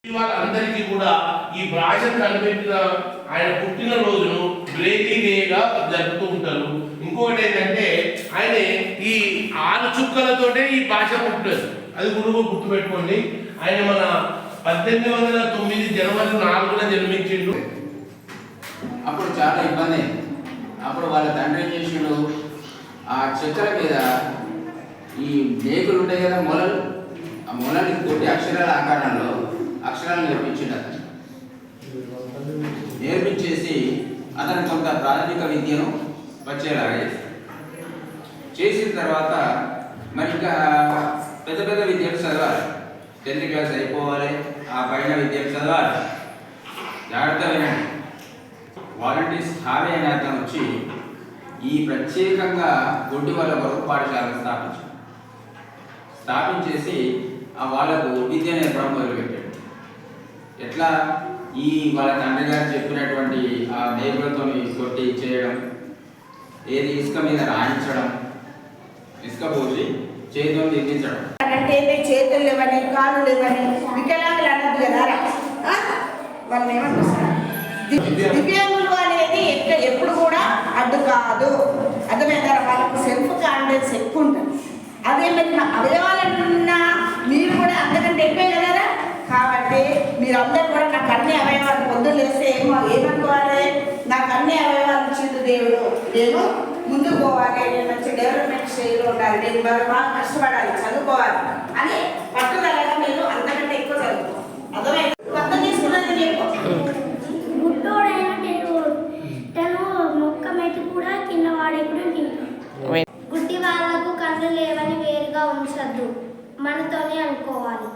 వాళ్ళందరికీ కూడా ఈ భాష కనిపెట్టిన ఆయన పుట్టినరోజును బ్రేకీ డేగా జరుపుతూ ఉంటారు. ఇంకొకటి ఏంటంటే ఆయన ఈ 6 చుక్కలతోటే ఈ భాష పుట్టినది, అది గురువు గుర్తుపెట్టుకోండి. ఆయన మన 1809 జనవరి 4న జన్మించిండు. అప్పుడు చాలా ఇబ్బంది. అప్పుడు వాళ్ళ తండ్రి ఏం చేసిండు, ఆ చెక్కల మీద ఈ మేకులు ఉంటాయి కదా, మొలలు, ఆ మొలని కొట్టి అక్షరాల ఆకారంలో అక్షరాలను నేర్పించిండు. అతను నేర్పించేసి అతను కొంత ప్రాథమిక విద్యను వచ్చేలాగా చేసిన తర్వాత మరి ఇంకా పెద్ద పెద్ద విద్యలు చదవాలి. 10th క్లాస్ అయిపోవాలి, ఆ పైన విద్యలు చదవాలి. జాగ్రత్త వినండి. వాలంటీర్స్ హావే అనే అతను వచ్చి ఈ ప్రత్యేకంగా గుడ్డి వాళ్ళ కొరకు పాఠశాలను స్థాపించేసి ఆ వాళ్ళకు విద్య నేర్పడం మొదలుపెట్టాడు. ఎట్లా ఈ వాళ్ళ తండ్రి గారు చెప్పినటువంటి ఆ మేకులతో కొట్టి చేయడం, ఏది ఇసుక మీద రాయించడం, ఇసుక పోసి చేతులు దిద్దించడం. అంటే చేతులు లేవని, కాళ్ళు లేవని వికలాంగులు అన్నది కదా, వాళ్ళు ఏమంటారు, దివ్యాంగులు అనేది ఎప్పుడు కూడా అడ్డు కాదు. అర్థమైందా? వాళ్ళకు సెల్ఫ్ కాన్ఫిడెన్స్ ఎక్కువ ఉంటుంది. అదే మరి అవయవాలన్నా మీరు కూడా అంతకంటే ఎక్కువే కదా. కాబట్టి మీరందరూ కూడా నాకు అన్ని అవయవాలు పొద్దున్న లేస్తే ఏమనుకోవాలి, నాకు అన్ని అవయవాలు ఇచ్చింది దేవుడు, నేను ముందుకు పోవాలి, నేను మంచి డెవలప్మెంట్ స్టేజ్లో ఉండాలి, నేను బాగా కష్టపడాలి, చదువుకోవాలి అని పట్టుదలగా మీరు అంతకంటే ఎక్కువ చదువుకోవాలి. అర్థమైంది? అర్థం చేసుకున్నది చెప్పు. తను మొక్క మెట్టి కూడా కింద వాడే కూడా గుడ్డి వాళ్ళకు కళ్ళు లేవని వేరుగా ఉంచద్దు, మనతోనే అనుకోవాలి.